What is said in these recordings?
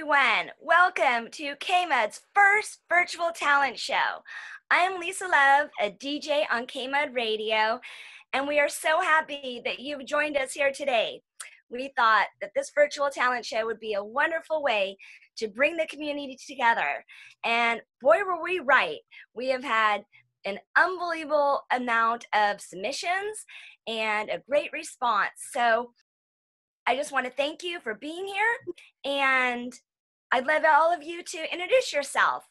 everyone. Welcome to KMUD's first virtual talent show. I'm Lisa Love, a DJ on KMUD Radio, and we are so happy that you've joined us here today. We thought that this virtual talent show would be a wonderful way to bring the community together. And boy, were we right. We have had an unbelievable amount of submissions and a great response. So I just want to thank you for being here, and I'd love all of you to introduce yourself.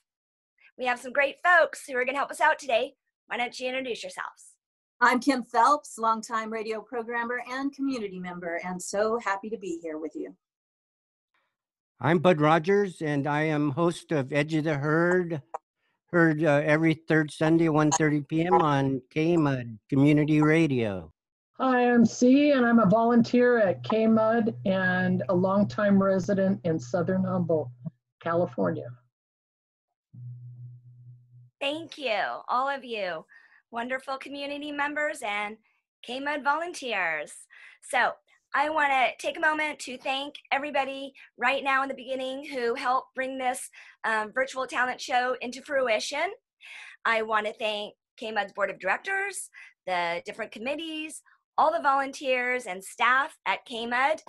We have some great folks who are going to help us out today. Why don't you introduce yourselves? I'm Kim Phelps, longtime radio programmer and community member, and so happy to be here with you. I'm Bud Rogers, and I am host of Edge of the Herd, heard every third Sunday at 1:30 p.m. on KMUD Community Radio. Hi, I'm C, and I'm a volunteer at KMUD and a longtime resident in Southern Humboldt, California. Thank you, all of you, wonderful community members and KMUD volunteers. So I want to take a moment to thank everybody right now in the beginning who helped bring this virtual talent show into fruition. I want to thank KMUD's board of directors, the different committees, all the volunteers and staff at KMUD,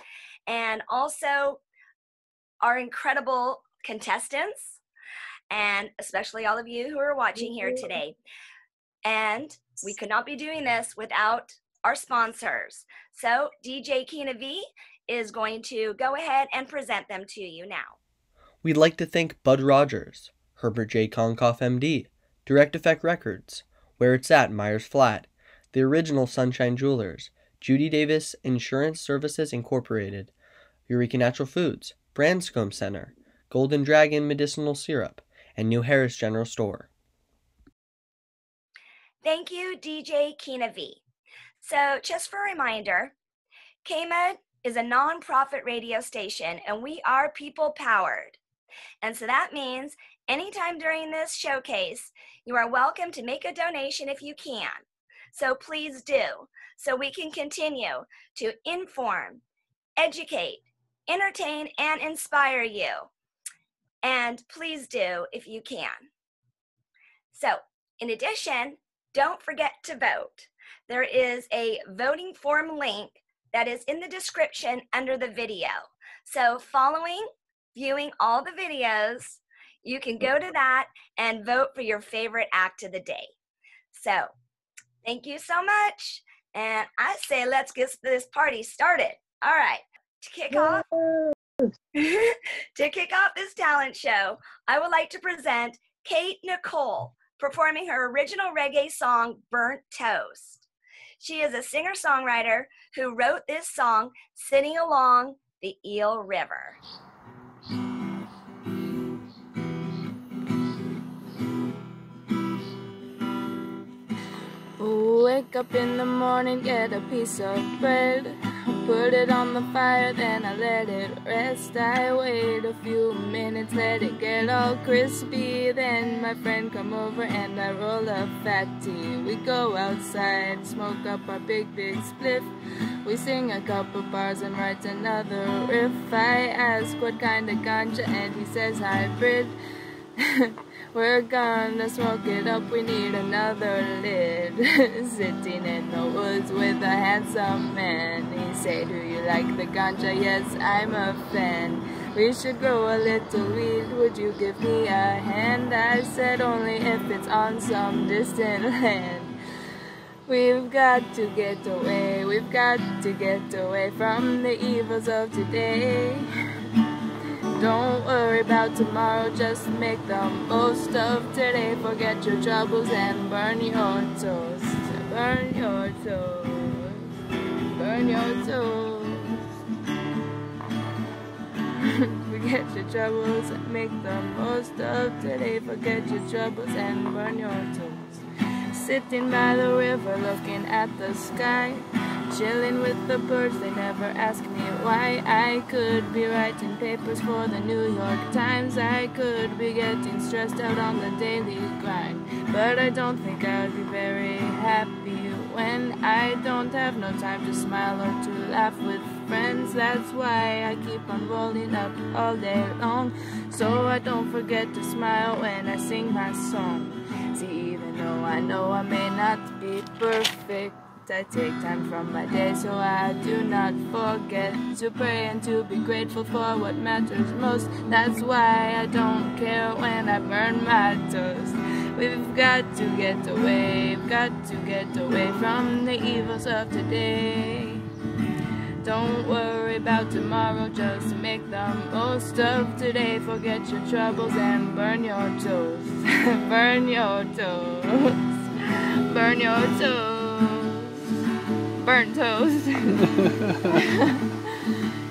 and also our incredible contestants, and especially all of you who are watching here today. And we could not be doing this without our sponsors. So DJ Kina V is going to go ahead and present them to you now. We'd like to thank Bud Rogers, Herbert J. Konkoff, MD, Direct Effect Records, Where It's At, Myers Flat, The Original Sunshine Jewelers, Judy Davis Insurance Services Incorporated, Eureka Natural Foods, Branscombe Center, Golden Dragon Medicinal Syrup, and New Harris General Store. Thank you, DJ Kina V. So just for a reminder, KMUD is a nonprofit radio station, and we are people-powered. And so that means anytime during this showcase, you are welcome to make a donation if you can. So please do, so we can continue to inform, educate, entertain, and inspire you. And please do if you can. So in addition, don't forget to vote. There is a voting form link that is in the description under the video. So viewing all the videos, you can go to that and vote for your favorite act of the day. So thank you so much. And I say, let's get this party started. All right, to kick off this talent show, I would like to present Kate Nicole performing her original reggae song, Burnt Toast. She is a singer-songwriter who wrote this song sitting along the Eel River. Wake up in the morning, get a piece of bread, put it on the fire, then I let it rest. I wait a few minutes, let it get all crispy, then my friend come over and I roll a fat tea. We go outside, smoke up our big spliff, we sing a couple bars and write another riff. I ask what kind of ganja and he says hybrid. We're gonna smoke it up, we need another lid. Sitting in the woods with a handsome man, he say, do you like the ganja? Yes, I'm a fan. We should grow a little weed, would you give me a hand? I said, only if it's on some distant land. We've got to get away, we've got to get away from the evils of today. Don't worry about tomorrow, just make the most of today. Forget your troubles and burn your toast. Burn your toast. Burn your toast. Forget your troubles and make the most of today. Forget your troubles and burn your toast. Sitting by the river looking at the sky, chilling with the birds, they never ask me why. I could be writing papers for the New York Times, I could be getting stressed out on the daily grind, but I don't think I'd be very happy when I don't have no time to smile or to laugh with friends. That's why I keep on rolling up all day long, so I don't forget to smile when I sing my song. See, even though I know I may not be perfect, I take time from my day so I do not forget to pray and to be grateful for what matters most. That's why I don't care when I burn my toast. We've got to get away, we've got to get away from the evils of today. Don't worry about tomorrow, just make the most of today. Forget your troubles and burn your toast. Burn your toast. Burn your toast. Burnt toast.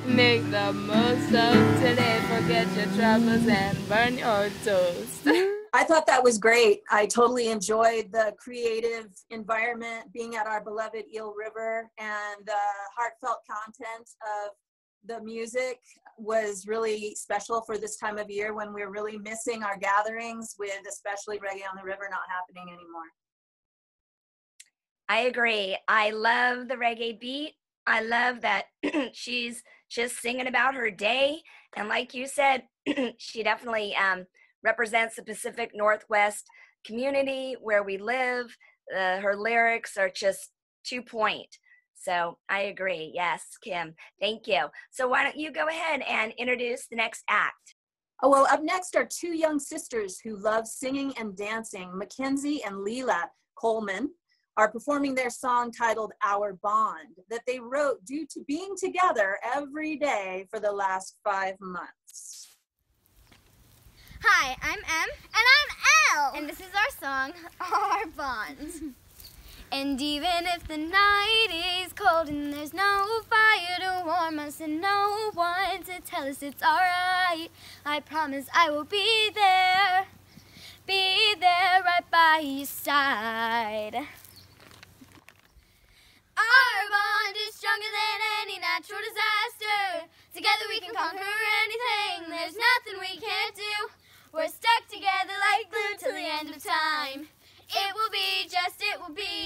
Make the most of today. Forget your troubles and burn your toast. I thought that was great. I totally enjoyed the creative environment, being at our beloved Eel River, and the heartfelt content of the music was really special for this time of year when we're really missing our gatherings, with especially Reggae on the River not happening anymore. I agree. I love the reggae beat. I love that she's just singing about her day. And like you said, she definitely represents the Pacific Northwest community where we live. Her lyrics are just to point. So I agree. Yes, Kim, thank you. So why don't you go ahead and introduce the next act? Oh, well, up next are two young sisters who love singing and dancing. Mackenzie and Leela Coleman are performing their song titled Our Bond, that they wrote due to being together every day for the last 5 months. Hi, I'm M. And I'm L. And this is our song, Our Bond. And even if the night is cold and there's no fire to warm us and no one to tell us it's alright, I promise I will be there right by your side. Our bond is stronger than any natural disaster. Together we can conquer anything. There's nothing we can't do. We're stuck together like glue till the end of time. It will be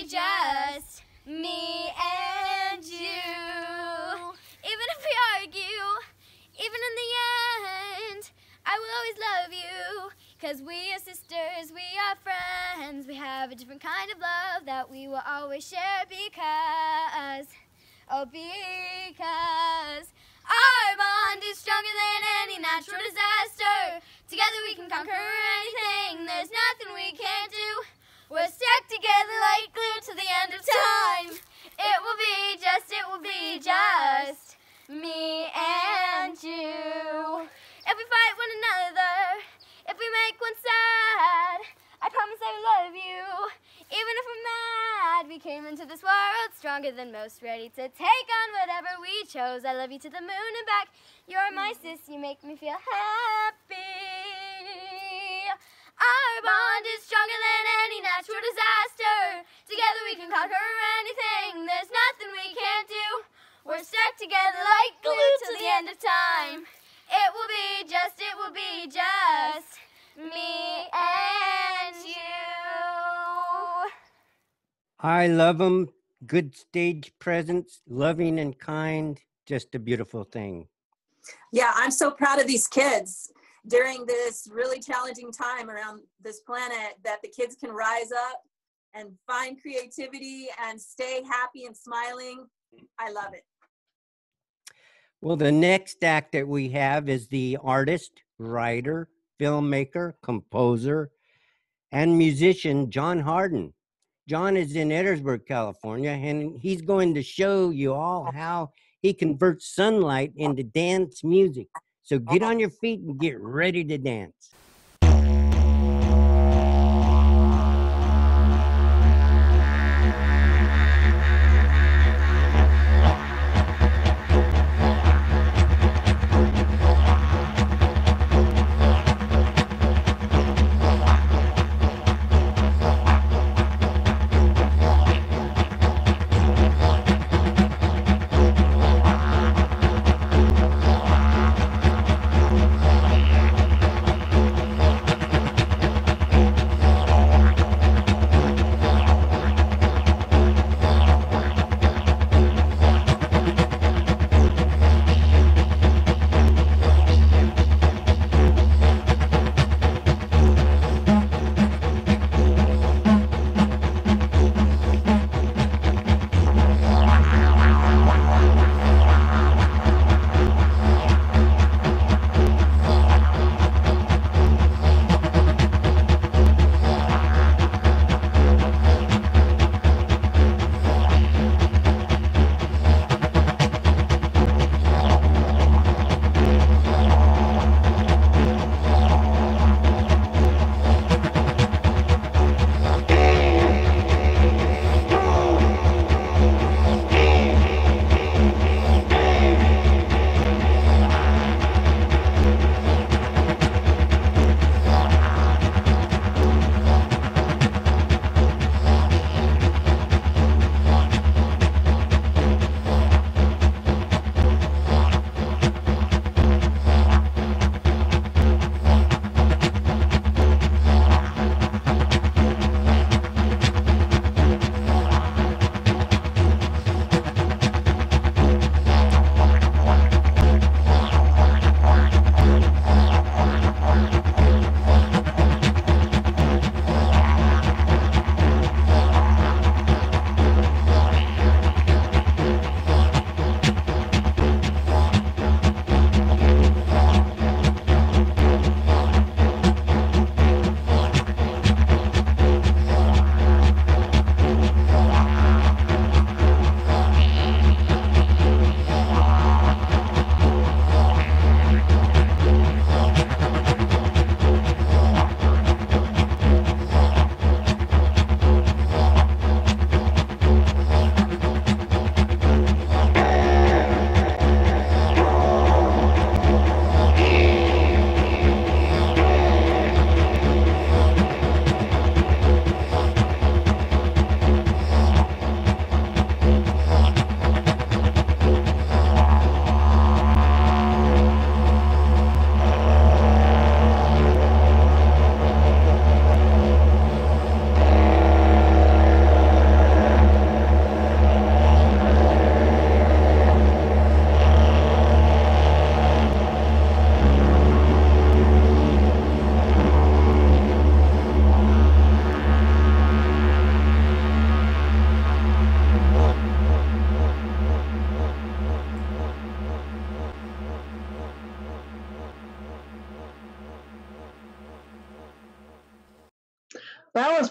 just me and you. Even if we argue, even in the end, I will always love you. 'Cause we are sisters, we are friends. We have a different kind of love that we will always share because our bond is stronger than any natural disaster. Together we can conquer anything. There's nothing we can't do. We're stuck together like glue to the end of time. It will be just me and you. If we fight one another, if we make one sad, I promise I will love you. Even if we're mad, we came into this world stronger than most, ready to take on whatever we chose. I love you to the moon and back. You're my sis, you make me feel happy. Our bond is stronger than any natural disaster. Together we can conquer anything. There's nothing we can't do. We're stuck together like glue till the end of time. It will be just me and you. I love them. Good stage presence, loving and kind. Just a beautiful thing. Yeah, I'm so proud of these kids during this really challenging time around this planet, that the kids can rise up and find creativity and stay happy and smiling. I love it. Well, the next act that we have is the artist, writer, filmmaker, composer, and musician, John Harden. John is in Edwardsburg, California, and he's going to show you all how he converts sunlight into dance music. So get on your feet and get ready to dance.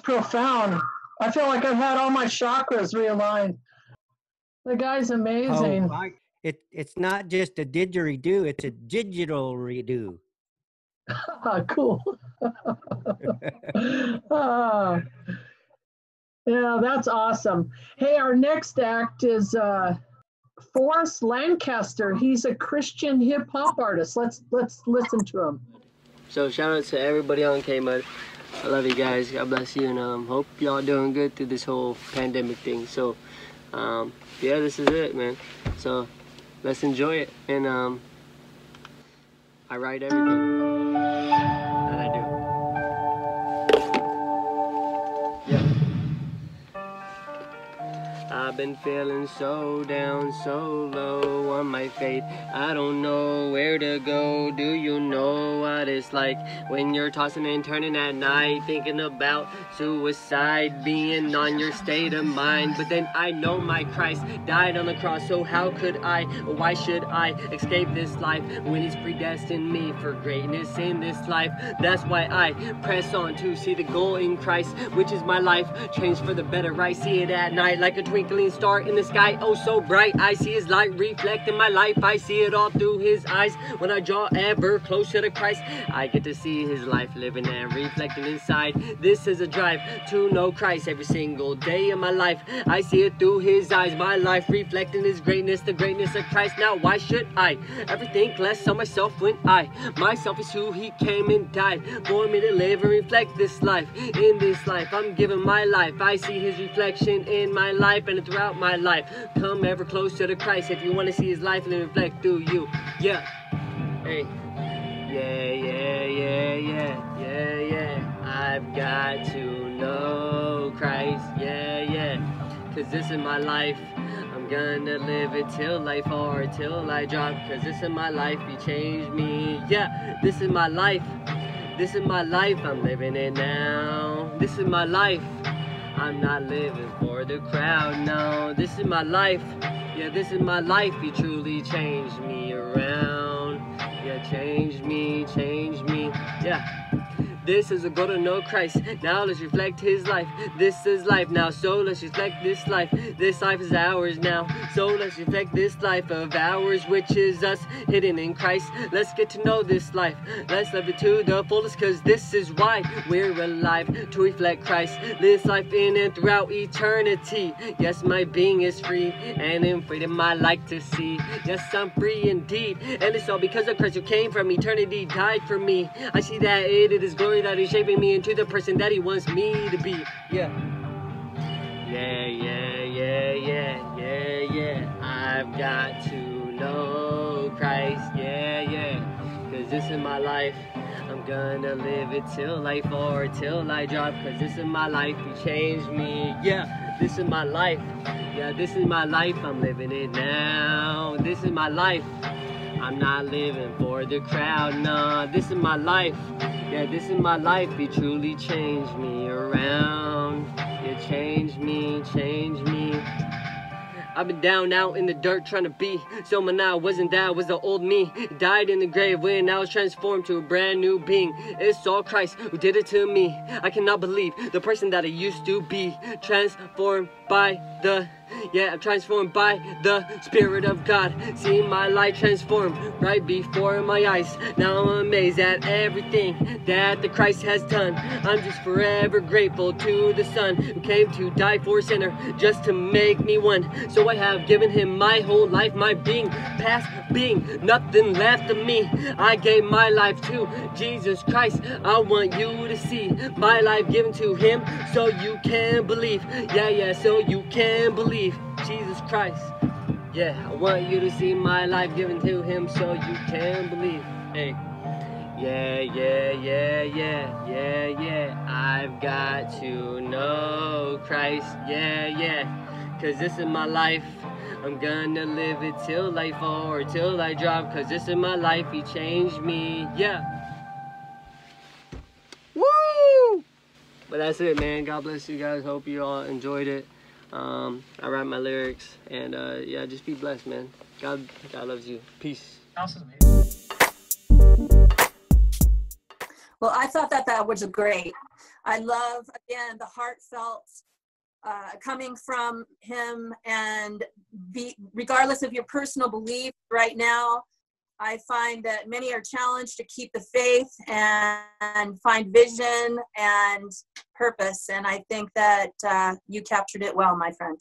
profound. I feel like I've had all my chakras realigned. The guy's amazing. Oh, it's not just a didgeridoo, it's a digital redo. Cool. Yeah, that's awesome. Hey, our next act is Forrest Lancaster. He's a Christian hip hop artist. Let's listen to him. So shout out to everybody on KMUD. I love you guys. God bless you, and hope y'all doing good through this whole pandemic thing. So yeah, this is it, man. So let's enjoy it. And I write everything that I do. I've been feeling so down, so low on my faith. I don't know where to go. Do you know what it's like when you're tossing and turning at night, thinking about suicide being on your state of mind? But then I know my Christ died on the cross, so how could I, or why should I escape this life when he's predestined me for greatness in this life? That's why I press on to see the goal in Christ, which is my life, changed for the better. I see it at night like a twinkling star in the sky, oh so bright. I see his light reflect in my life. I see it all through his eyes. When I draw ever closer to Christ, I get to see his life living and reflecting inside. This is a drive to know Christ every single day of my life. I see it through his eyes, my life reflecting his greatness, the greatness of Christ. Now why should I ever think less of myself when myself is who he came and died for me to live and reflect this life. In this life I'm giving my life. I see his reflection in my life and throughout my life. Come ever closer to Christ if you want to see his life and reflect through you. Yeah. Hey. Yeah, yeah, yeah, yeah, yeah, yeah. I've got to know Christ. Yeah, yeah. Cause this is my life. I'm gonna live it till I fall or till I drop. Cause this is my life. He changed me. Yeah. This is my life. This is my life. I'm living it now. This is my life. I'm not living for the crowd, no. This is my life. Yeah, this is my life. He truly changed me around. Yeah, changed me. Yeah. This is a goal to know Christ. Now let's reflect his life. This is life now, so let's reflect this life. This life is ours now, so let's reflect this life of ours, which is us hidden in Christ. Let's get to know this life. Let's live it to the fullest, cause this is why we're alive, to reflect Christ. This life in and throughout eternity. Yes, my being is free, and in freedom I like to see. Yes, I'm free indeed, and it's all because of Christ who came from eternity, died for me. I see that it is glory that is shaping me into the person that he wants me to be. Yeah. Yeah, yeah, yeah, yeah, yeah, yeah. I've got to know Christ. Yeah, yeah. Cause this is my life. I'm gonna live it till I fall or till I drop. Cause this is my life. He changed me. Yeah, this is my life. Yeah, this is my life. I'm living it now. This is my life. I'm not living for the crowd, nah. This is my life. Yeah, this is my life. He truly changed me around. Yeah, changed me. I've been down out in the dirt trying to be someone I wasn't. That was the old me. Died in the grave when I was transformed to a brand new being. It's all Christ who did it to me. I cannot believe the person that I used to be. Transformed by the Spirit of God. See my life transformed right before my eyes. Now I'm amazed at everything that the Christ has done. I'm just forever grateful to the Son who came to die for a sinner just to make me one. So I have given him my whole life, my being, past being, nothing left of me. I gave my life to Jesus Christ. I want you to see my life given to him so you can believe. Yeah, so you can believe Jesus Christ. Yeah, I want you to see my life given to him so you can believe. Hey. Yeah. I've got to know Christ. Yeah. Cause this is my life. I'm gonna live it till I fall or till I drop. Cause this is my life. He changed me. Yeah. Woo! But that's it, man. God bless you guys. Hope you all enjoyed it. I write my lyrics, and yeah, just be blessed, man. God loves you. Peace. Well, I thought that was great. I love, again, the heartfelt coming from him, and regardless of your personal belief right now, I find that many are challenged to keep the faith and find vision and purpose. And I think that you captured it well, my friend.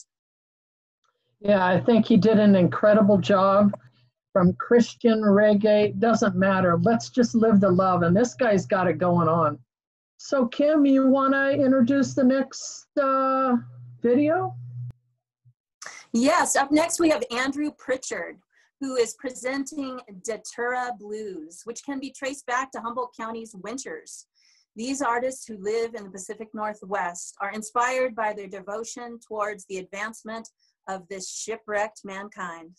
Yeah, I think he did an incredible job. From Christian reggae, doesn't matter. Let's just live the love. And this guy's got it going on. So Kim, you want to introduce the next video? Yes, up next we have Andrew Pritchard, who is presenting Datura Blues, which can be traced back to Humboldt County's winters. These artists who live in the Pacific Northwest are inspired by their devotion towards the advancement of this shipwrecked mankind.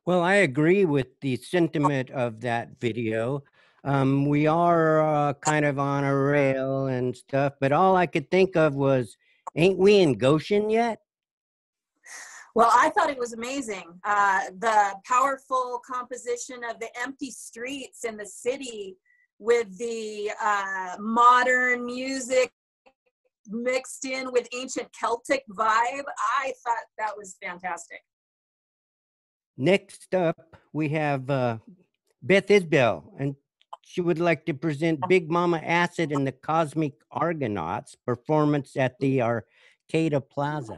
Well, I agree with the sentiment of that video. We are kind of on a rail and stuff, but all I could think of was Ain't we in Goshen yet? Well, I thought it was amazing. The powerful composition of the empty streets in the city with the modern music mixed in with ancient Celtic vibe. I thought that was fantastic. Next up, we have Beth Isbell, and she would like to present Big Mama Acid and the Cosmic Argonauts performance at the Arcata Plaza.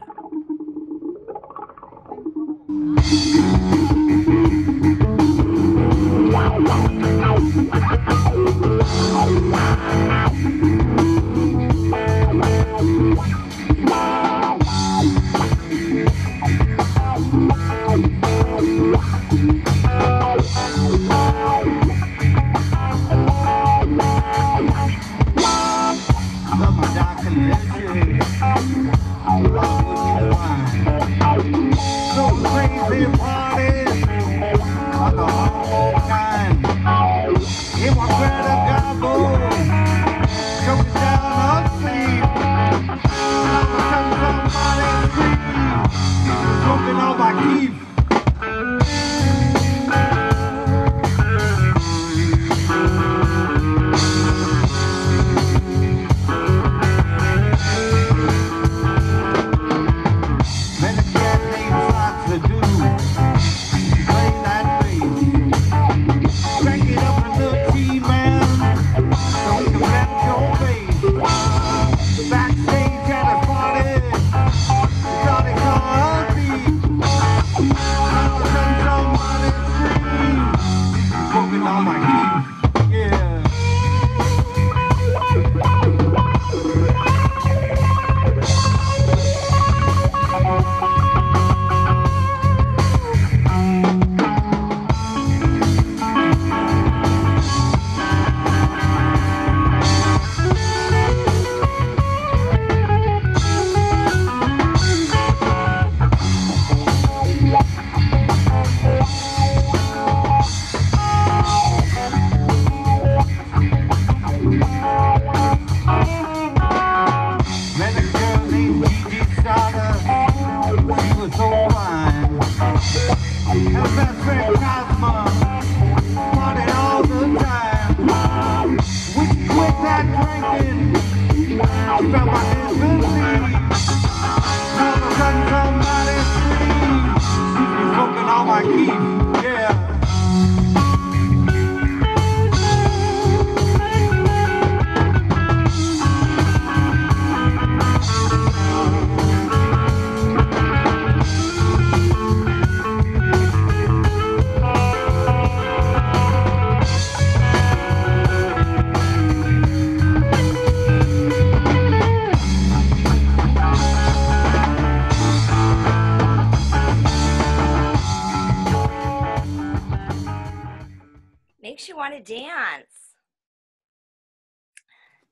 Makes you want to dance.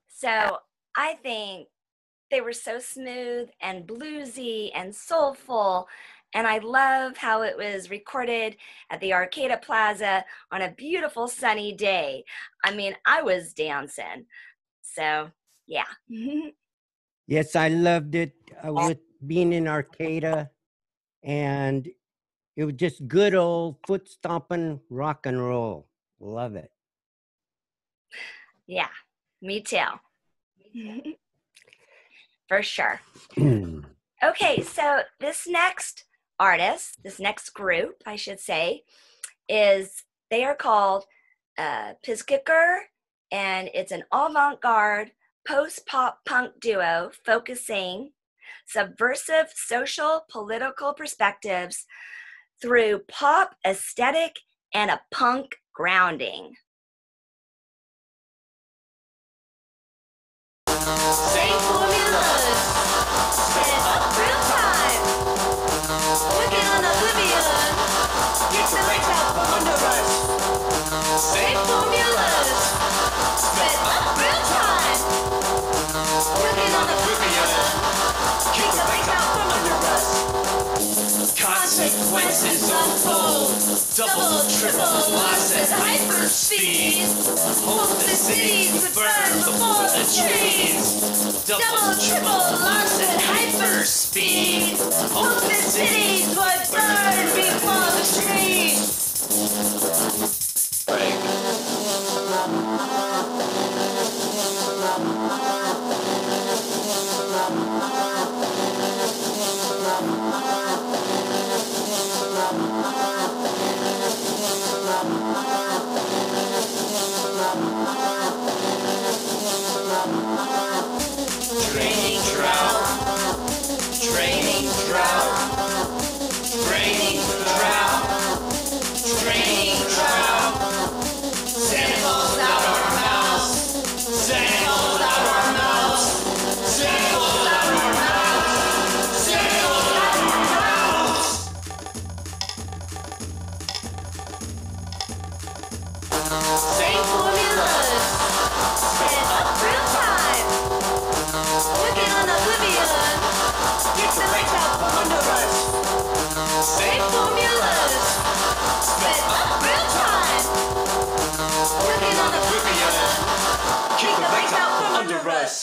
So I think they were so smooth and bluesy and soulful. And I love how it was recorded at the Arcata Plaza on a beautiful sunny day. I mean, I was dancing. So, yeah. Yes, I loved it with being in Arcata, and it was just good old foot stomping rock and roll. Love it. Yeah, me too. For sure. Okay, so this next artist, this next group, I should say, they are called Pizkicker, and it's an avant-garde post-pop punk duo focusing subversive social political perspectives through pop aesthetic and a punk grounding. Same formulas, set real time, working on oblivion, get the lights out from under us. Same formulas, set real time, working on oblivion, get the lights out from under us. Consequences unfold, Double, triple, lots at hyperspeed. Hope the cities would burn before the trees. Double, triple, lots at hyperspeed. Hope the cities would burn before the trees. Break. Draining drought, draining drought, draining drought, draining drought. Santa Claus out our mouths, Santa Claus out our mouths, Santa Claus out our mouths, Santa Claus out our mouths. Same formulas, set up real time. Working on oblivion, get the right out from under us. Same formulas, set up real time. Working on oblivion, keep the right out from under us.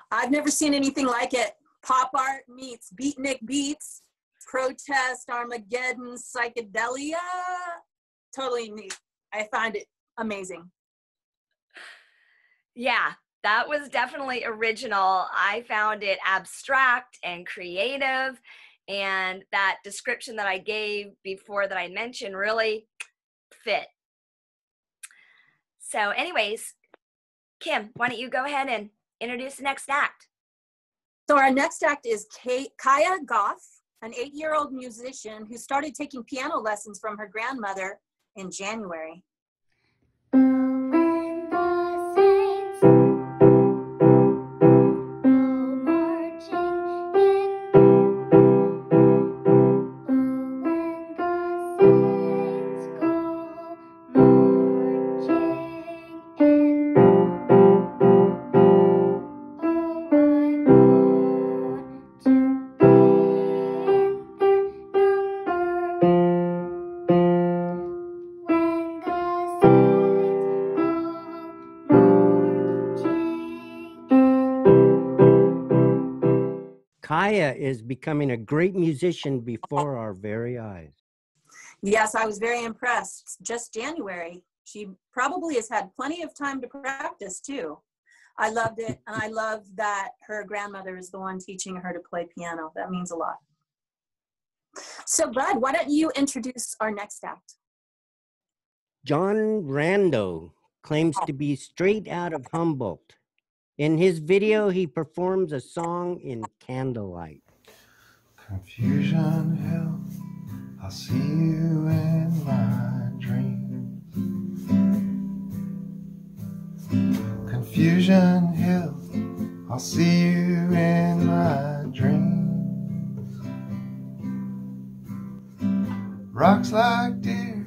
I've never seen anything like it. Pop art meets beatnik beats, protest, Armageddon, psychedelia. Totally neat. I find it amazing. Yeah, that was definitely original. I found it abstract and creative, and that description that I gave before that I mentioned really fit. So anyways, Kim, why don't you go ahead and introduce the next act? So our next act is Kaya Goff, an 8-year-old musician who started taking piano lessons from her grandmother in January. Kaya is becoming a great musician before our very eyes. Yes, I was very impressed. Just January. She probably has had plenty of time to practice too. I loved it, and I love that her grandmother is the one teaching her to play piano. That means a lot. So Bud, why don't you introduce our next act? John Rando claims to be straight out of Humboldt. In his video, he performs a song in candlelight. Confusion Hill, I'll see you in my dreams. Confusion Hill, I'll see you in my dreams. Rocks like deer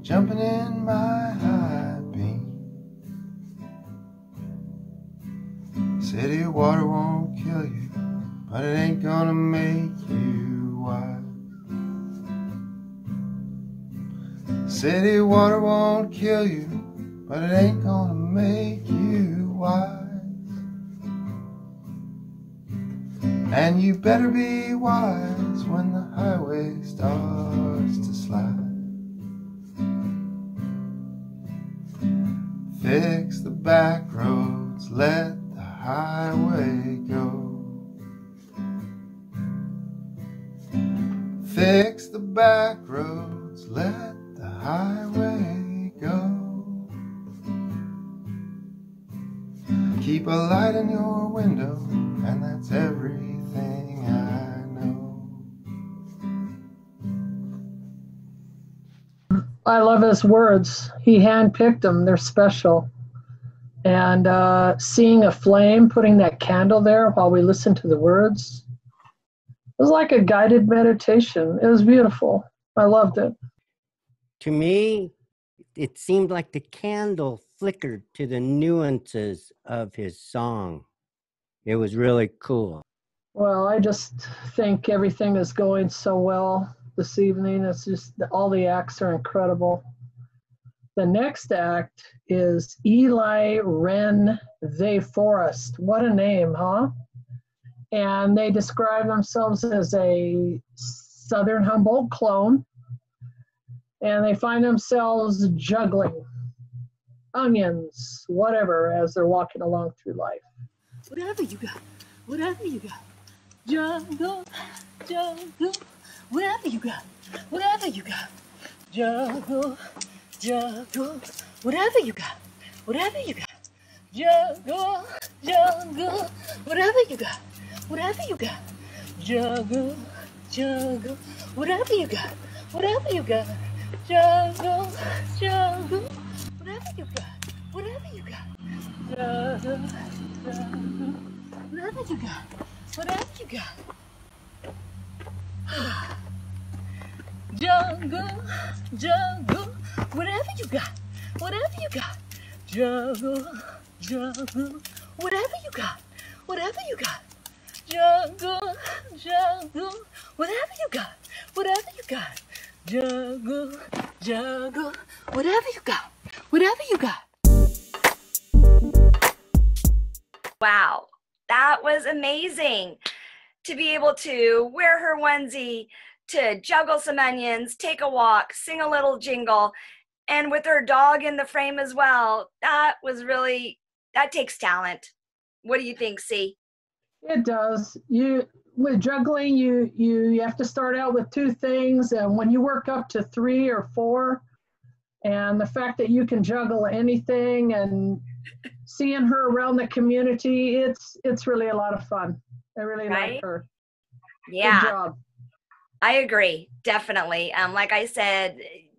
jumping in my high beam. City water won't kill you, but it ain't gonna make you wise. City water won't kill you, but it ain't gonna make you wise. And you better be wise when the highway starts to slide. Fix the back roads, let the highway go. Fix the back roads, let the highway go. Keep a light in your window, and that's everything I know. I love his words. He handpicked them. They're special. And seeing a flame, putting that candle there while we listen to the words, it was like a guided meditation. It was beautiful. I loved it. To me, it seemed like the candle flickered to the nuances of his song. It was really cool. Well, I just think everything is going so well this evening. It's just all the acts are incredible. The next act is Eli Wren They Forest. What a name, huh? And they describe themselves as a Southern Humboldt clone. And they find themselves juggling onions, whatever, as they're walking along through life. Whatever you got, whatever you got. Juggle, juggle, whatever you got, whatever you got. Juggle, juggle, whatever you got, whatever you got. Juggle, juggle, whatever you got, whatever you got. Juggle, juggle, whatever you got, whatever you got. Juggle, juggle, whatever you got, whatever you got. Juggle, juggle, whatever you got, whatever you got. Juggle, juggle, whatever you got, whatever you got. Juggle, juggle, whatever you got, whatever you got. Juggle, juggle, whatever you got, whatever you got. Juggle, juggle, whatever you got, whatever you got. Wow, that was amazing. To be able to wear her onesie, to juggle some onions, take a walk, sing a little jingle, and with her dog in the frame as well. That takes talent. What do you think, C? It does. With juggling, you have to start out with two things, and when you work up to 3 or 4, and the fact that you can juggle anything and seeing her around the community, it's really a lot of fun. I really like her. Yeah. Good job. I agree, definitely. Like I said,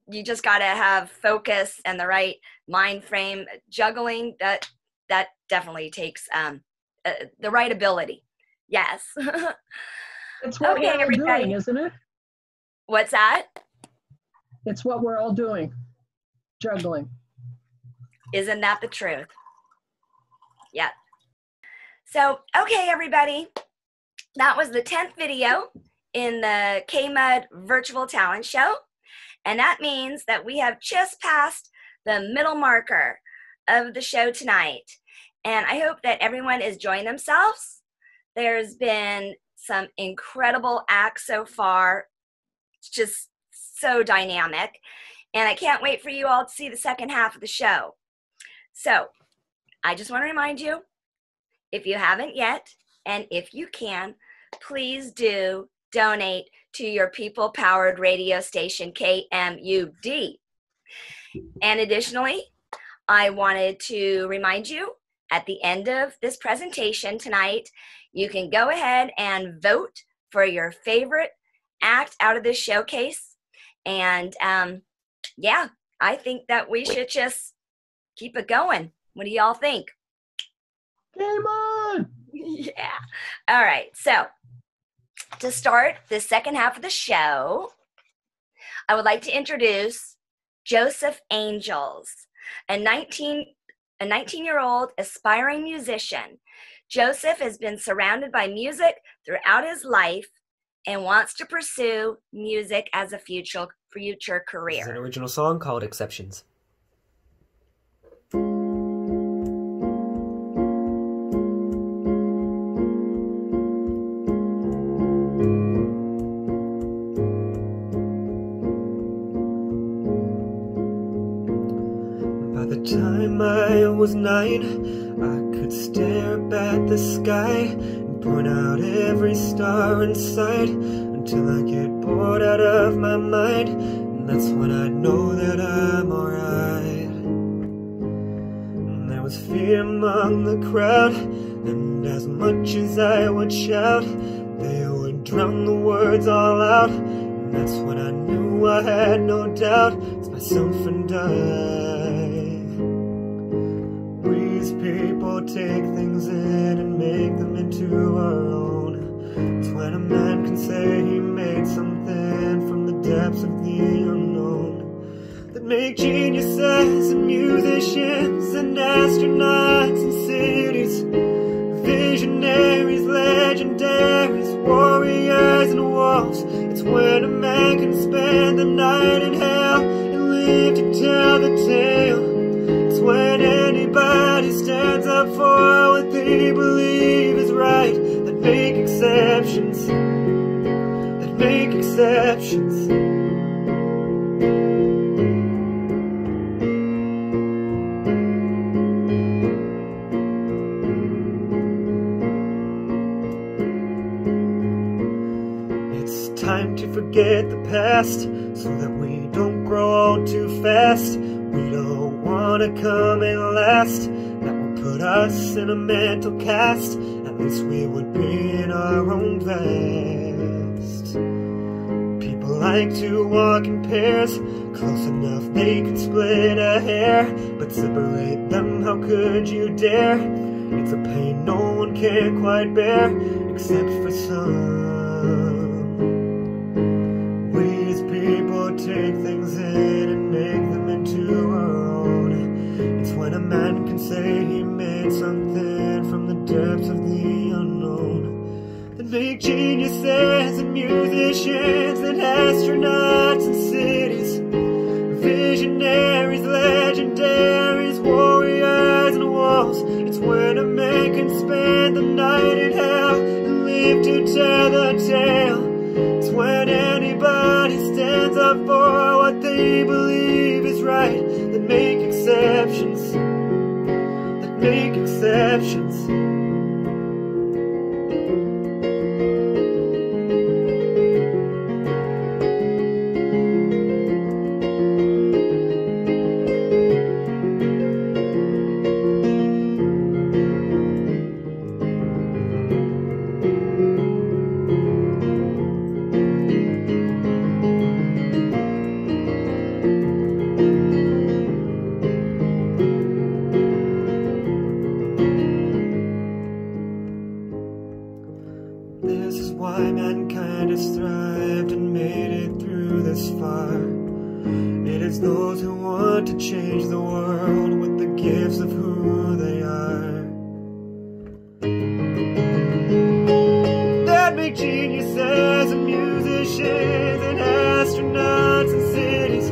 you just got to have focus and the right mind frame. Juggling, that definitely takes the right ability. Yes. It's what we're all doing, isn't it? What's that? It's what we're all doing, juggling. Isn't that the truth? Yeah. So, okay, everybody. That was the 10th video in the KMUD Virtual Talent Show. And that means that we have just passed the middle marker of the show tonight. And I hope that everyone is enjoying themselves. There's been some incredible acts so far. It's just so dynamic. And I can't wait for you all to see the second half of the show. So I just want to remind you, if you haven't yet, and if you can, please do donate to your people-powered radio station, KMUD. And additionally, I wanted to remind you, at the end of this presentation tonight, you can go ahead and vote for your favorite act out of this showcase. And yeah, I think that we should just keep it going. What do y'all think? Game on! Yeah. All right. So to start the second half of the show, I would like to introduce Joseph Angels, a 19-year-old aspiring musician. Joseph has been surrounded by music throughout his life and wants to pursue music as a future career. This is an original song called Exceptions. By the time I was 9, I could stare up at the sky and point out every star in sight until I get bored out of my mind, and that's when I know that I'm alright. And there was fear among the crowd, and as much as I would shout, they would drown the words all out, and that's when I knew I had no doubt. It's myself and I. These people take things in and make them into our own. It's when a man can say he made something from the depths of the unknown, that make geniuses and musicians and astronauts and cities, visionaries, legendaries, warriors and wolves. It's when a man can spend the night in hell and live to tell the tale. It's when anybody stands up for what they believe is right, that make exceptions, that make exceptions. It's time to forget the past so that we don't grow old too fast. We don't wanna come in last, that will put us in a mental cast. At least we would be in our own best. People like to walk in pairs, close enough they can split a hair, but separate them, how could you dare? It's a pain no one can quite bear, except for some. These people take things in and make them into our own. It's when a man can say he made something from the depths of the unknown, that make geniuses and musicians and astronauts and cities, visionaries, legendaries, warriors and wolves. It's when a man can spend the night in hell and live to tell the tale. It's when anybody stands up for what they believe is right, that make exceptions, that make exceptions. This is why mankind has thrived and made it through this far. It is those who want to change the world with the gifts of who they are, that make geniuses and musicians and astronauts and cities,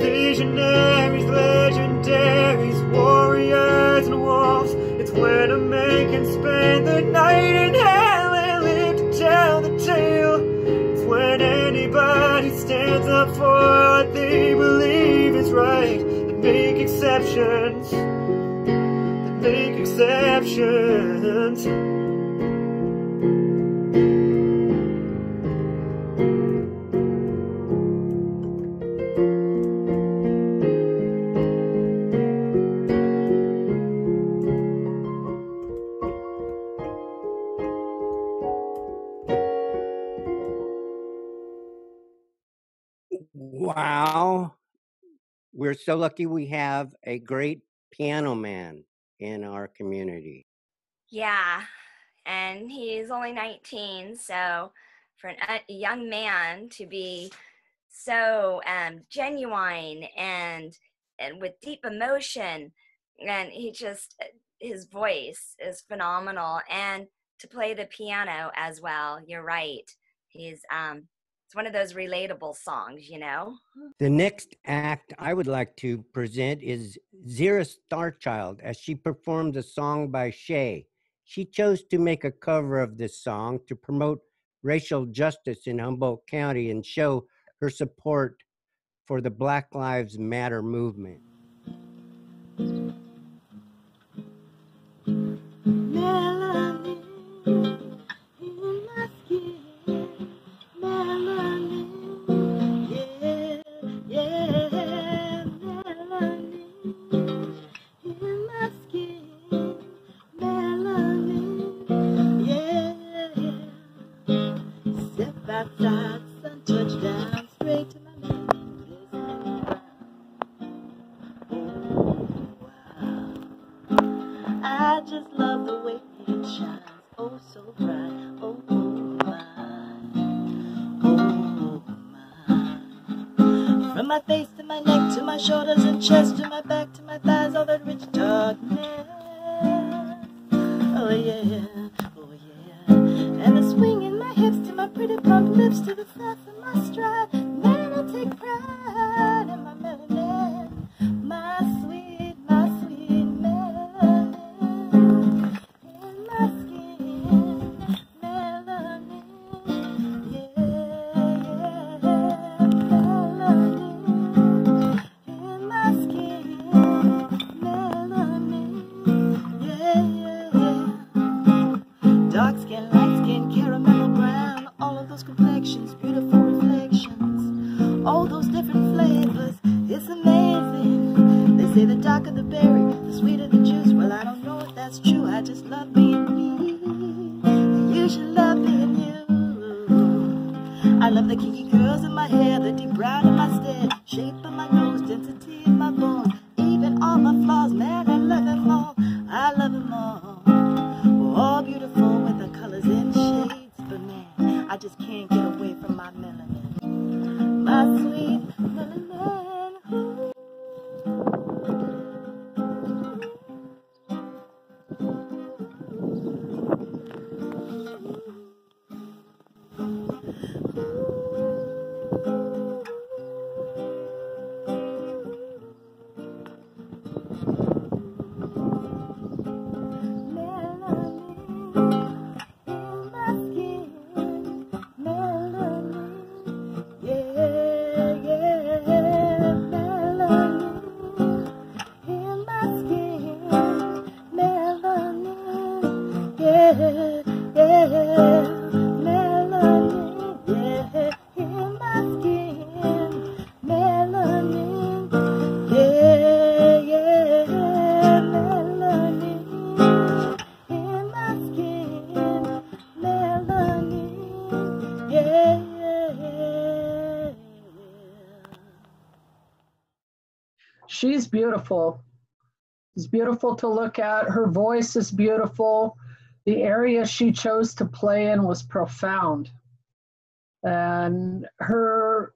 visionaries, legendaries, warriors and wolves. It's when a man can spend the night in hell and live to tell the tale. It's when anybody stands up for what they believe is right, that make exceptions, that make exceptions. Wow. We're so lucky we have a great piano man in our community. Yeah, and he's only 19, so for a young man to be so genuine and with deep emotion, and his voice is phenomenal, and to play the piano as well. You're right. It's one of those relatable songs, you know. The next act I would like to present is Zira Starchild, as she performs a song by Shay. She chose to make a cover of this song to promote racial justice in Humboldt County and show her support for the Black Lives Matter movement. Melanin in my skin, melanin, yeah, melanin in my skin, melanin, yeah. Step outside, sun touch down, straight to my melanin, glistening brown. Oh, wow. I just love the way it shines, oh so bright, oh my, oh my. From my face to my neck to my shoulders and chest to my back to my thighs, all that rich darkness. Oh yeah, oh yeah. And the swing in my hips to my pretty plump lips to the flaps of my stride. Man, I take pride in my melanin, my sweet melanin. In my skin, melanin, yeah, melanin. In my skin, melanin, yeah. Dark skin, light skin, caramel brown, all of those complexions, beautiful reflections, all those different flavors, it's amazing. They say the darker the berry, the sweeter the juice. Well, I don't know if that's true, I just love being me, and you should love being you. I love the kinky curls in my hair, the deep brown in my stare, shape of my nose, density in my bones, even all my flaws, man, I love them all, I love them all. We're all beautiful with the colors and shades, but man, I just can't get away from my melanin, my sweet melanin. Ooh. She's beautiful. She's beautiful to look at. Her voice is beautiful. The area she chose to play in was profound. And her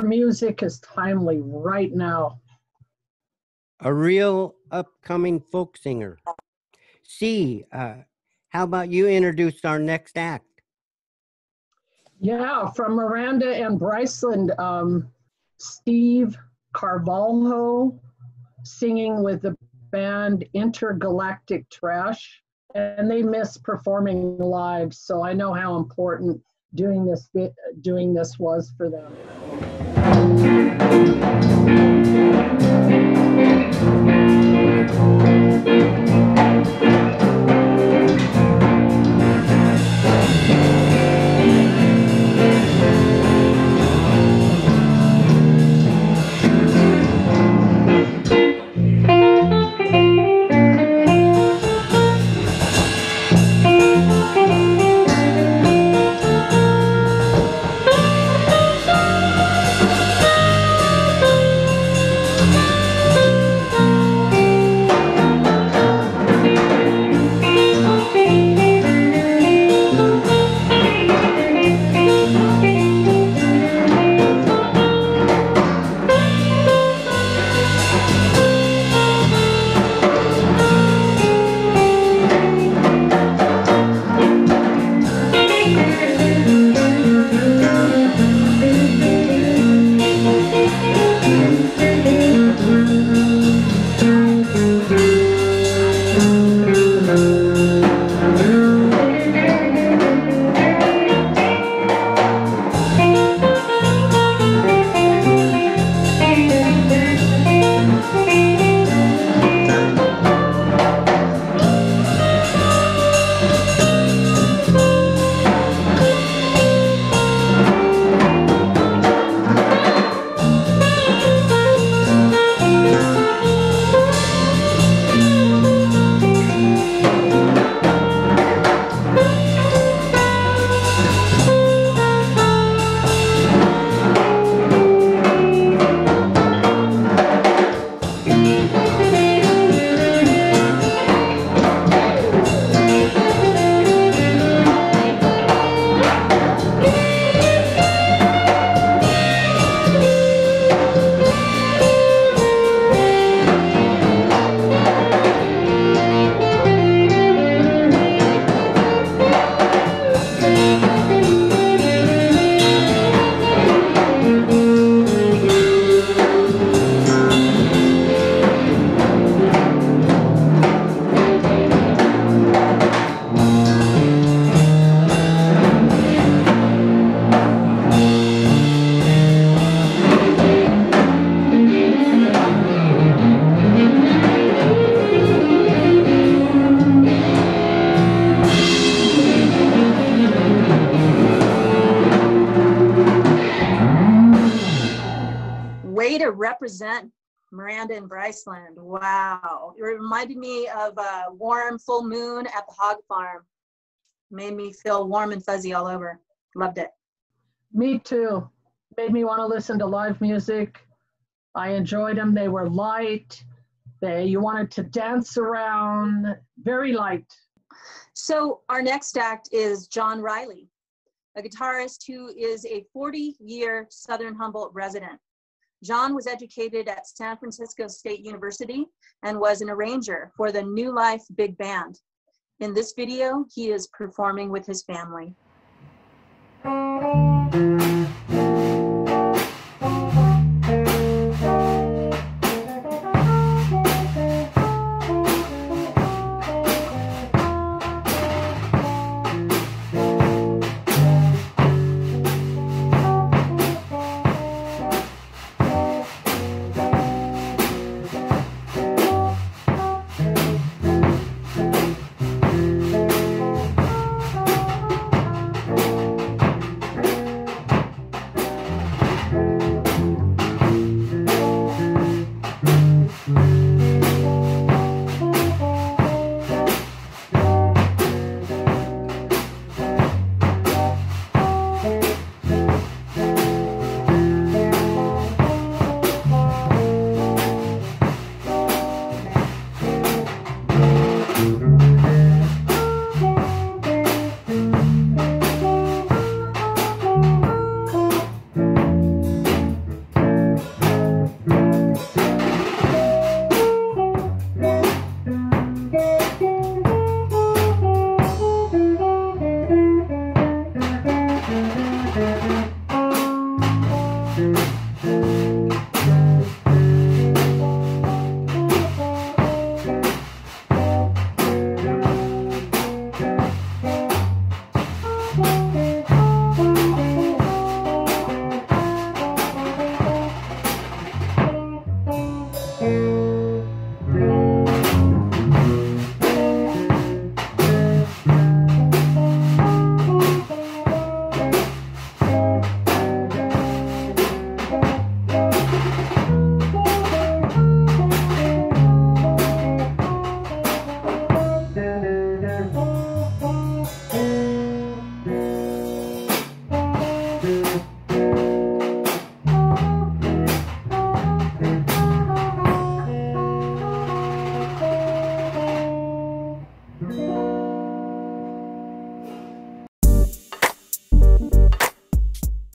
music is timely right now. A real upcoming folk singer. C, how about you introduce our next act? Yeah, from Miranda and Bryceland, Steve Carvalho singing with the band Intergalactic Trash, and they miss performing live, so I know how important doing this was for them. Way to represent Miranda and Bryceland. Wow. It reminded me of a warm full moon at the hog farm. Made me feel warm and fuzzy all over. Loved it. Me too. Made me want to listen to live music. I enjoyed them. They were light. You wanted to dance around. Very light. So our next act is John Riley, a guitarist who is a 40-year Southern Humboldt resident. John was educated at San Francisco State University and was an arranger for the New Life Big Band. In this video, he is performing with his family.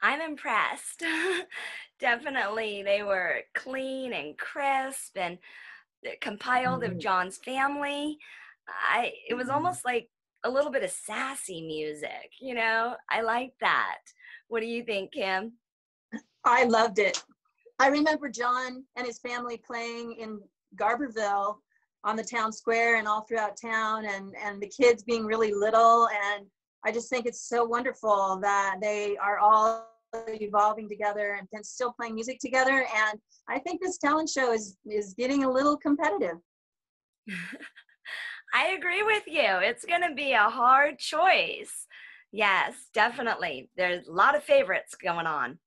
I'm impressed. Definitely, they were clean and crisp and compiled of John's family. It was almost like a little bit of sassy music, you know? I like that. What do you think, Kim? I loved it. I remember John and his family playing in Garberville on the town square and all throughout town, and the kids being really little. And I just think it's so wonderful that they are all evolving together and still playing music together. And I think this talent show is getting a little competitive. I agree with you. It's going to be a hard choice. Yes, definitely. There's a lot of favorites going on.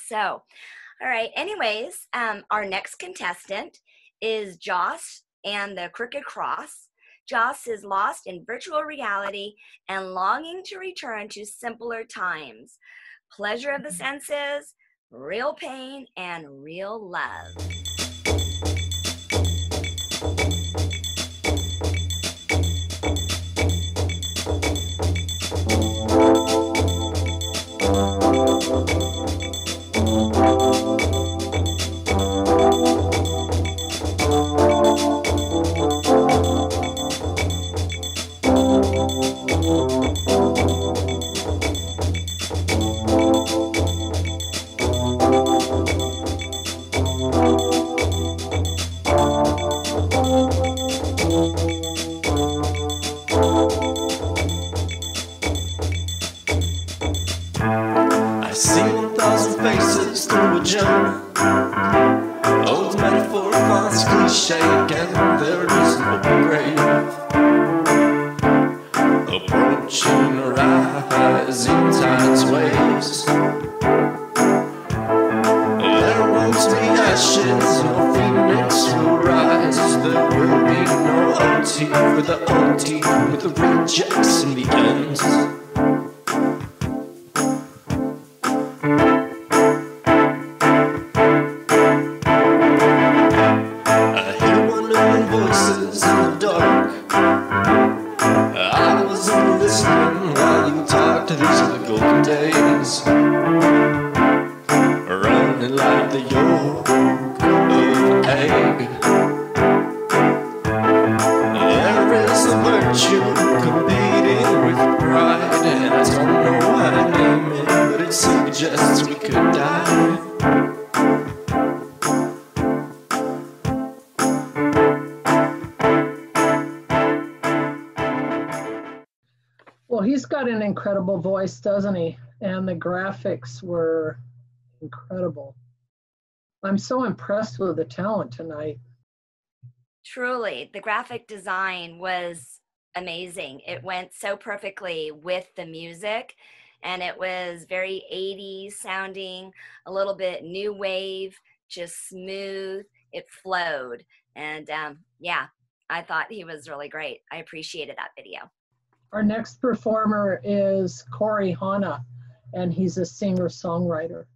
So, all right. Anyways, our next contestant is Joss and the Crooked Cross. Joss is lost in virtual reality and longing to return to simpler times. Pleasure of the senses, real pain, and real love. Old metaphor fonts cliche, and there is no grave. Approaching rising tides waves. There won't says no phoenix will rise. There will be no OT for the OT with the rejects in the end. I hear wandering voices in the dark. I wasn't listening while you talked. These are the golden days, running like the yolk of an egg. There is a virtue competing with pride, and I don't know how to name it, but it suggests we could die. Well, he's got an incredible voice, doesn't he? And the graphics were incredible. I'm so impressed with the talent tonight. Truly, the graphic design was amazing. It went so perfectly with the music, and it was very 80s sounding, a little bit new wave, just smooth. It flowed. And yeah, I thought he was really great. I appreciated that video. Our next performer is Corey Hanna, and he's a singer-songwriter.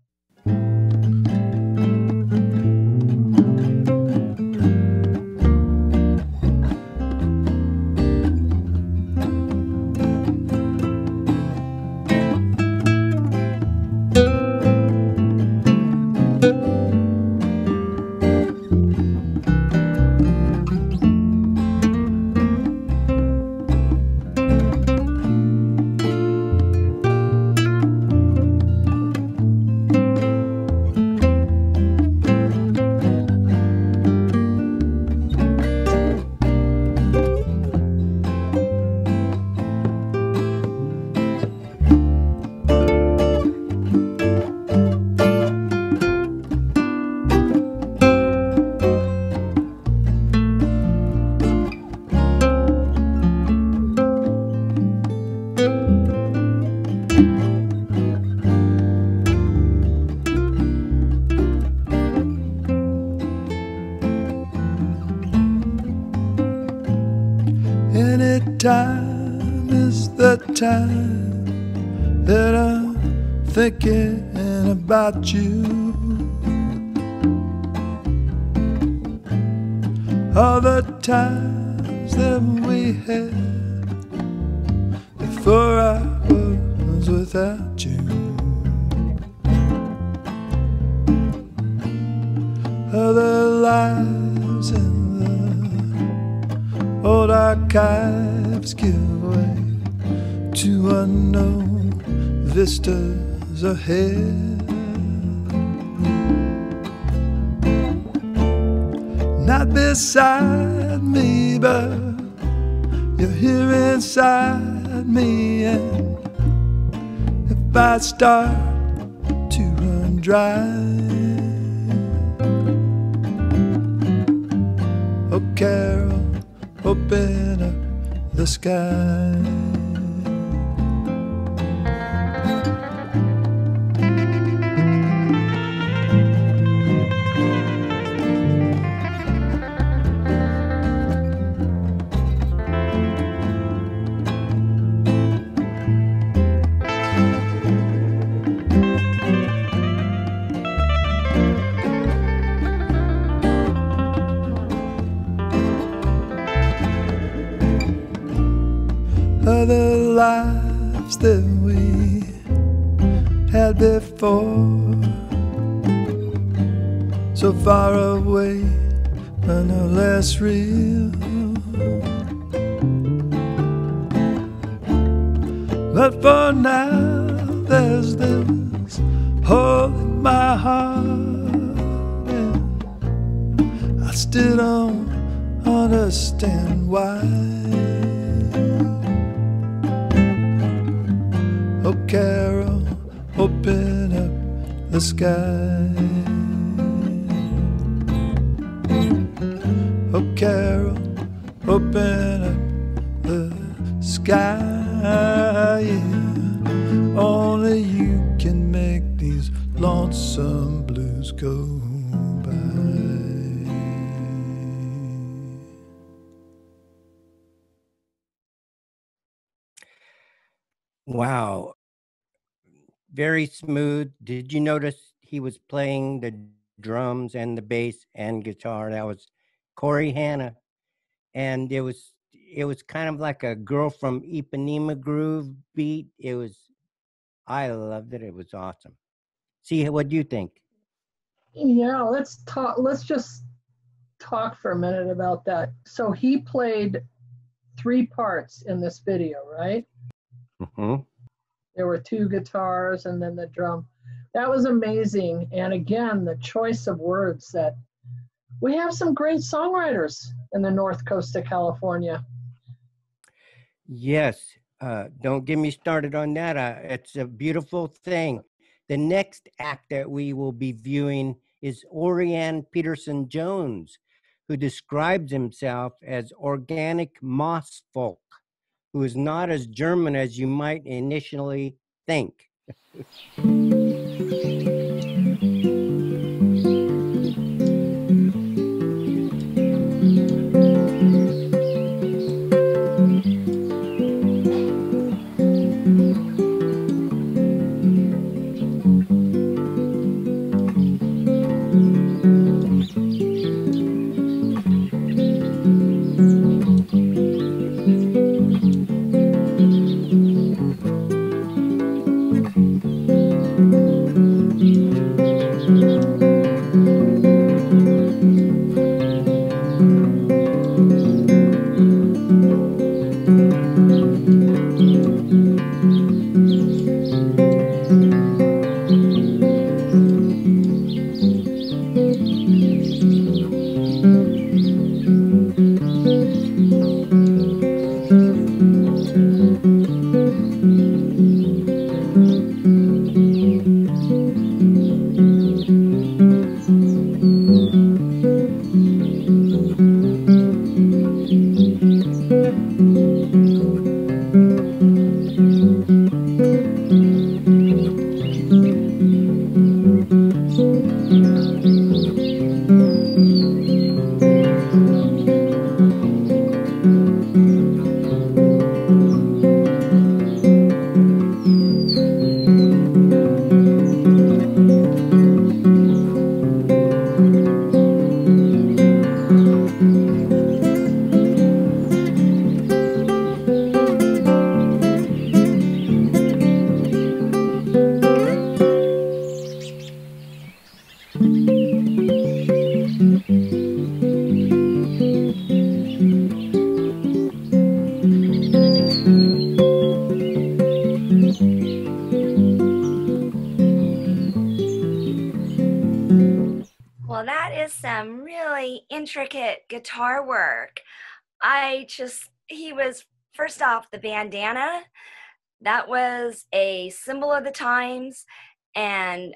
Time is the time that I'm thinking about you. All the times that we had before I was without you. Other lives in the old archives give way to unknown vistas ahead. Not beside me, but you're here inside me. And if I start to run dry, oh Carol, open up the sky. Other lives that we had before, so far away but no less real. But for now there's this hole in my heart, and I still don't understand why. Oh Carol, open up the sky. Oh Carol, open up the sky. Yeah. Only you can make these lonesome blues go by. Wow. Very smooth. Did you notice he was playing the drums and the bass and guitar? That was Corey Hanna. And it was kind of like a Girl from Ipanema groove beat. I loved it. It was awesome. See, what do you think? Yeah, let's talk. Let's just talk for a minute about that. So he played 3 parts in this video, right? Mm-hmm. There were 2 guitars and then the drum. That was amazing. And again, the choice of words that we have some great songwriters in the North Coast of California. Yes. Don't get me started on that. It's a beautiful thing. The next act that we will be viewing is Orianne Peterson Jones, who describes himself as organic moss folk, who is not as German as you might initially think. Well, that is some really intricate guitar work. He was, first off, the bandana. That was a symbol of the times. And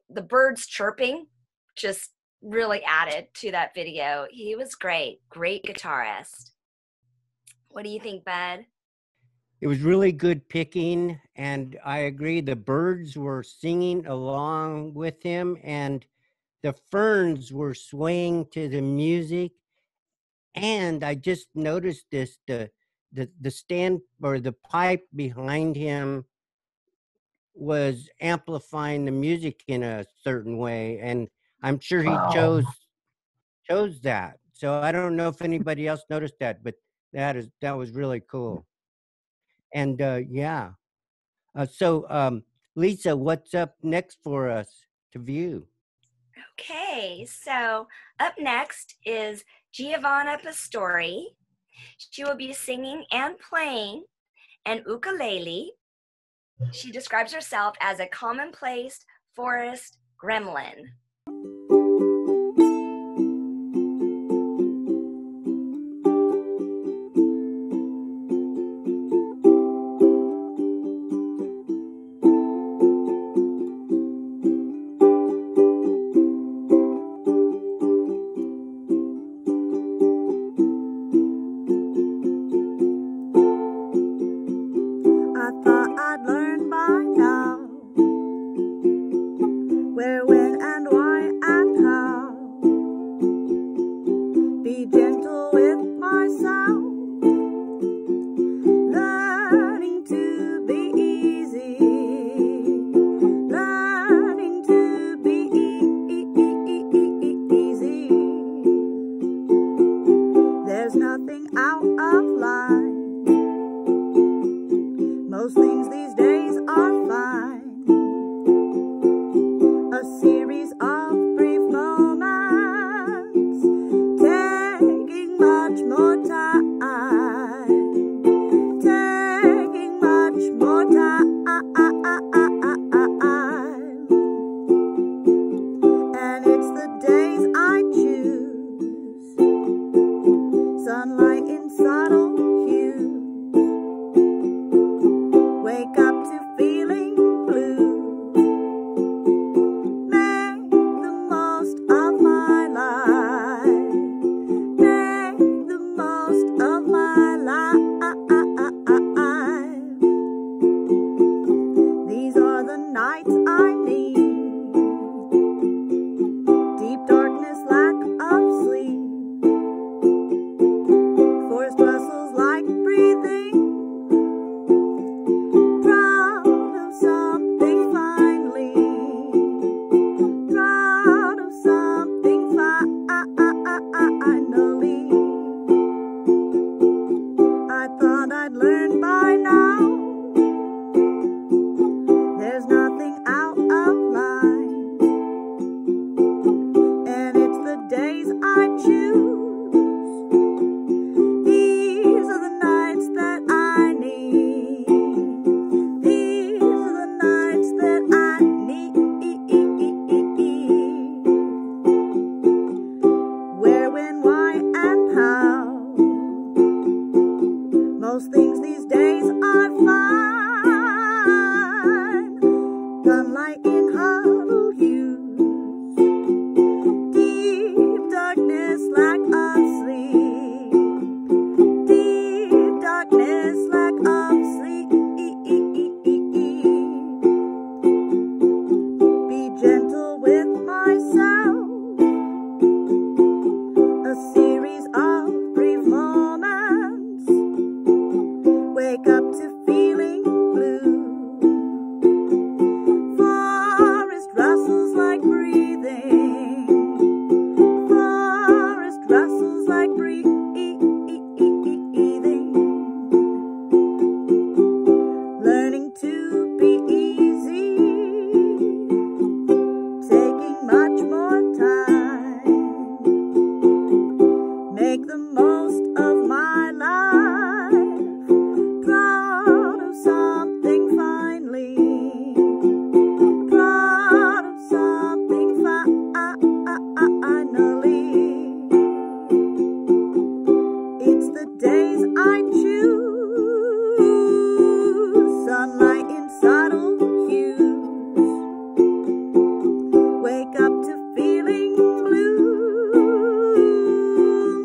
the birds chirping just really added to that video. He was great guitarist. What do you think, Bud? It was really good picking, and I agree. The birds were singing along with him, and the ferns were swaying to the music. And I just noticed this: the stand or the pipe behind him was amplifying the music in a certain way, and I'm sure he Wow. chose that. So I don't know if anybody else noticed that, but that was really cool. And yeah. So Lisa, what's up next for us to view? Okay, so up next is Giovanna Pastori. She will be singing and playing an ukulele. She describes herself as a commonplace forest gremlin. I'd learn by now where, when, and why. the days I choose. Sunlight in subtle hues. Wake up to feeling blue. Make the most of my life. Make the most of my life. These are the nights I need. Deep darkness, lack of sleep. Forest rustles like breathing. Proud of something finally. Proud of something finally. I thought I'd learn by now. There's nothing out of line. And it's the days I choose. These are the nights that I need. These are the nights that I need. Where, when, why, and how. Most things these days are fine. Sunlight in huddle hues. Deep darkness, lack of sleep. Deep darkness, lack of sleep. Be gentle with myself. A series of brief moments. Wake up to feeling blue. Forest rustles like breathing. Forest rustles like breathing. Learning to be easy. Taking much more time. Make the most of my life. Proud of something finally. Proud of something finally. It's the days I choose. Sunlight in subtle hues. Wake up to feeling blue.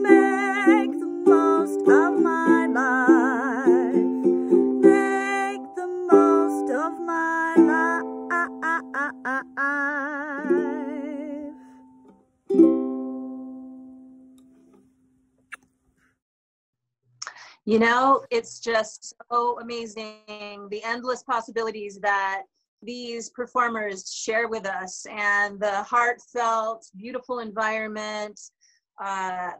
Make the most of my life. Make the most of my life. You know, it's just so amazing, the endless possibilities that these performers share with us, and the heartfelt, beautiful environment. I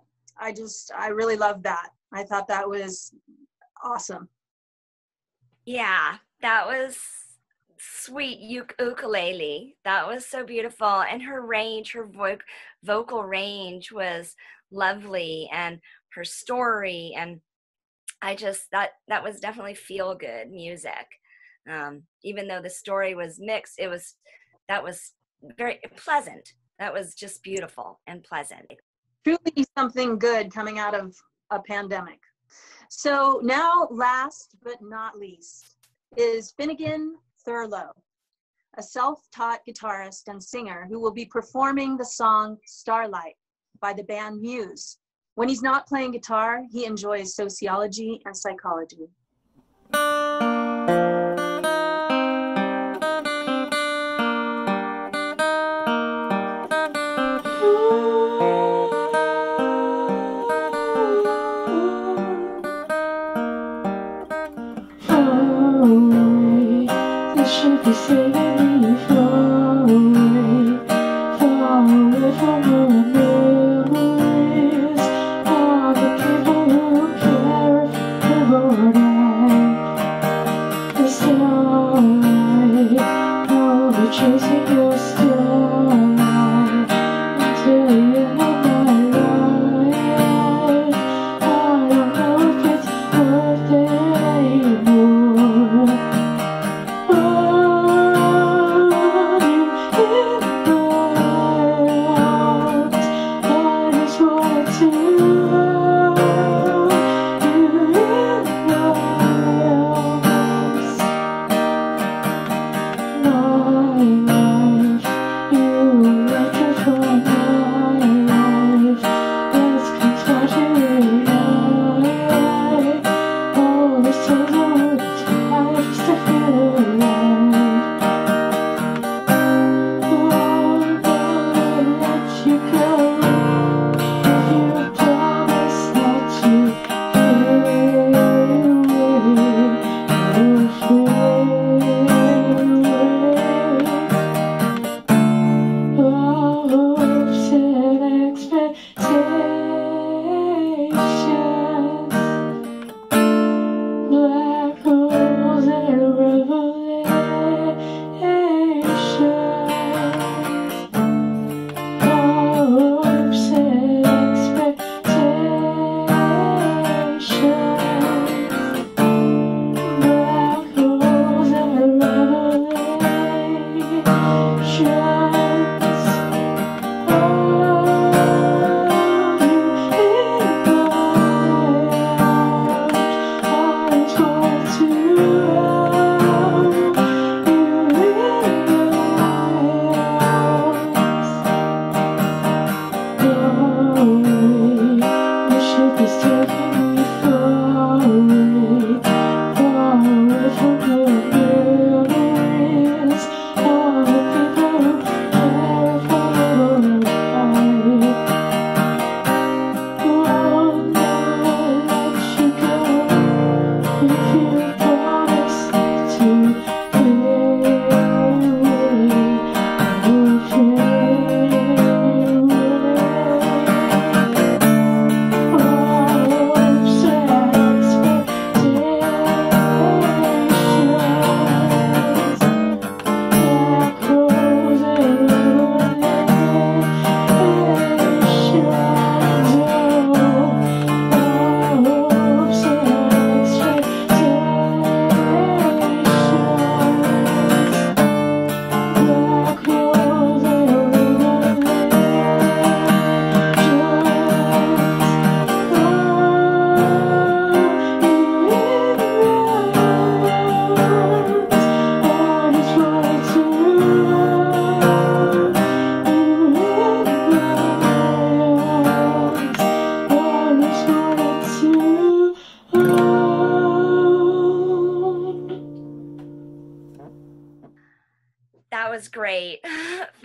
really love that. I thought that was awesome. Yeah, that was sweet ukulele. That was so beautiful. And her range, her vocal range was lovely, and her story, and I just, that was definitely feel good music. Even though the story was mixed, that was very pleasant. That was just beautiful and pleasant. Truly something good coming out of a pandemic. So now, last but not least, is Finnegan Thurlow, a self-taught guitarist and singer who will be performing the song Starlight by the band Muse. When he's not playing guitar, he enjoys sociology and psychology. This should be saving me far away from the memories of the people who care about us.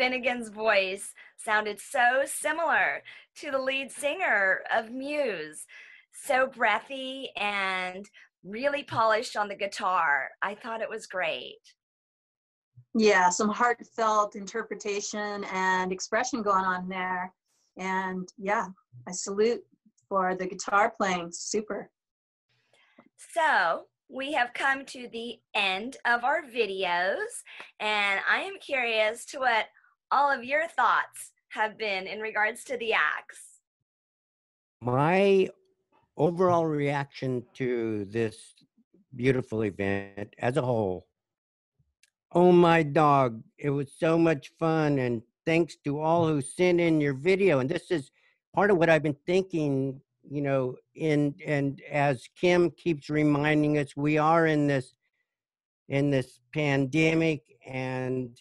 Finnegan's voice sounded so similar to the lead singer of Muse. So breathy and really polished on the guitar. I thought it was great. Yeah, some heartfelt interpretation and expression going on there. And yeah, I salute for the guitar playing. Super. So we have come to the end of our videos, and I am curious to what all of your thoughts have been in regards to the acts. My overall reaction to this beautiful event as a whole, oh my dog, it was so much fun, and thanks to all who sent in your video. And this is part of what I've been thinking, you know, and as Kim keeps reminding us, we are in this pandemic, and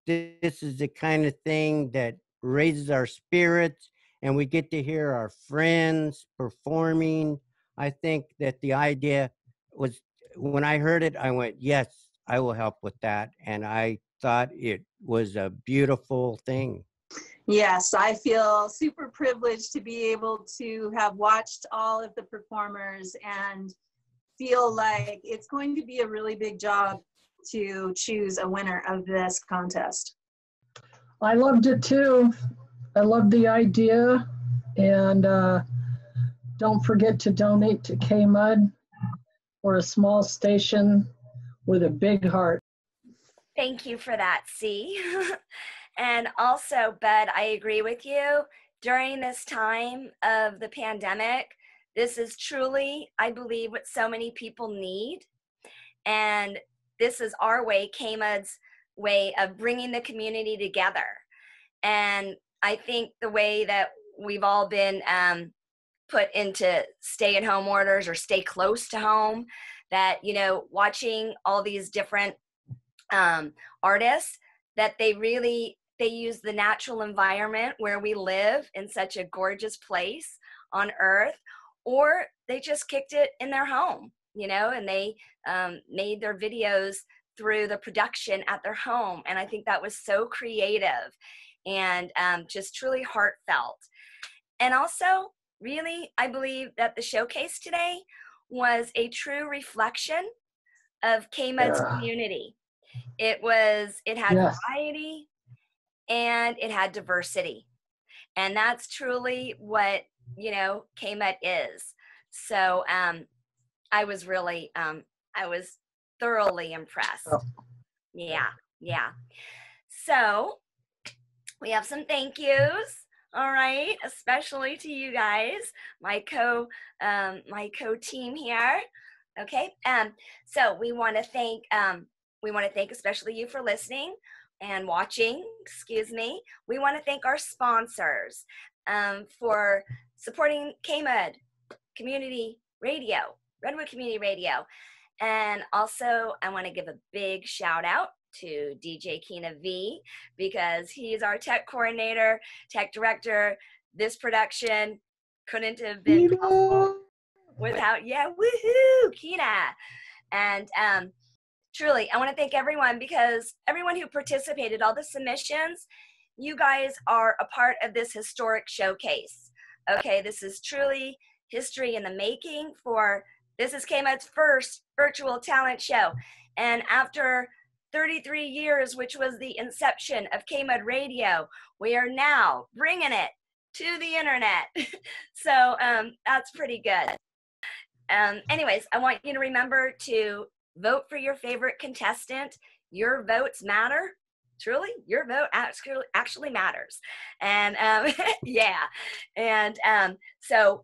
this is the kind of thing that raises our spirits, and we get to hear our friends performing. I think that the idea was, when I heard it, I went, yes, I will help with that. And I thought it was a beautiful thing. Yes, I feel super privileged to be able to have watched all of the performers and feel like it's going to be a really big job to choose a winner of this contest. I loved it too. I loved the idea. And don't forget to donate to KMUD. We're a small station with a big heart. Thank you for that, C. And also, Bud, I agree with you. During this time of the pandemic, this is truly, I believe, what so many people need. And this is our way, KMUD's way of bringing the community together. And I think the way that we've all been put into stay-at-home orders or stay close to home, that, you know, watching all these different artists, that they use the natural environment where we live in such a gorgeous place on earth, or they just kicked it in their home, you know, and they made their videos through the production at their home. And I think that was so creative and just truly heartfelt. And also, really, I believe that the showcase today was a true reflection of KMUD's community. It had variety and it had diversity. And that's truly what, you know, KMUD is. So I was really, I was thoroughly impressed. Yeah. So we have some thank yous. All right, especially to you guys, my co-team here. Okay, so we want to thank especially you for listening and watching. Excuse me. We want to thank our sponsors for supporting KMUD Community Radio, Redwood Community Radio, and also I want to give a big shout out to DJ Kina V, because he's our tech coordinator, tech director. This production couldn't have been possible without, woohoo, Kina. And truly, I want to thank everyone, because everyone who participated, all the submissions, you guys are a part of this historic showcase. Okay, this is truly history in the making this is KMUD's first virtual talent show. And after 33 years, which was the inception of KMUD Radio, we are now bringing it to the internet. So that's pretty good. Anyways, I want you to remember to vote for your favorite contestant. Your votes matter. Truly, your vote actually matters. And yeah. And so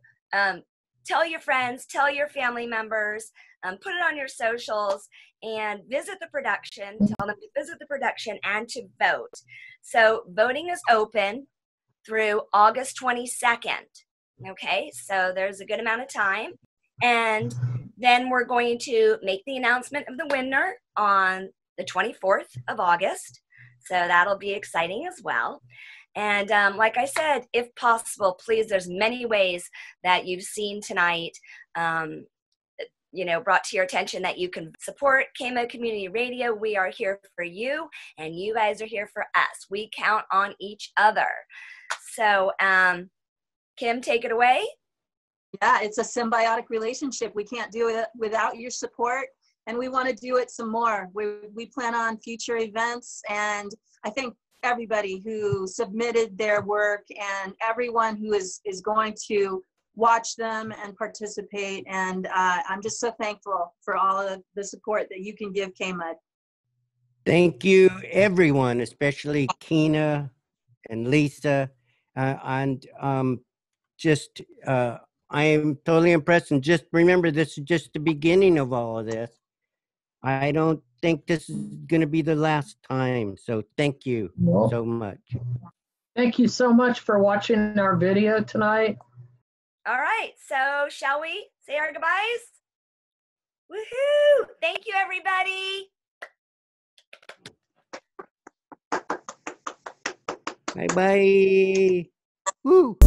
tell your friends, tell your family members, put it on your socials, and visit the production. Tell them to visit the production and to vote. So voting is open through August 22nd. Okay, so there's a good amount of time. And then we're going to make the announcement of the winner on the 24th of August. So that'll be exciting as well. And like I said, if possible, please, there's many ways that you've seen tonight. brought to your attention that you can support KMUD Community Radio. We are here for you, and you guys are here for us. We count on each other. So, Kim, take it away. Yeah, it's a symbiotic relationship. We can't do it without your support, and we want to do it some more. We plan on future events, and I think everybody who submitted their work and everyone who is going to watch them and participate, and I'm just so thankful for all of the support that you can give KMUD. Thank you, everyone, especially Kina and Lisa, and just I am totally impressed. And just remember, this is just the beginning of all of this. I don't think this is going to be the last time. So thank you so much. Thank you so much for watching our video tonight. All right, so shall we say our goodbyes? Woohoo! Thank you, everybody. Bye-bye. Woo!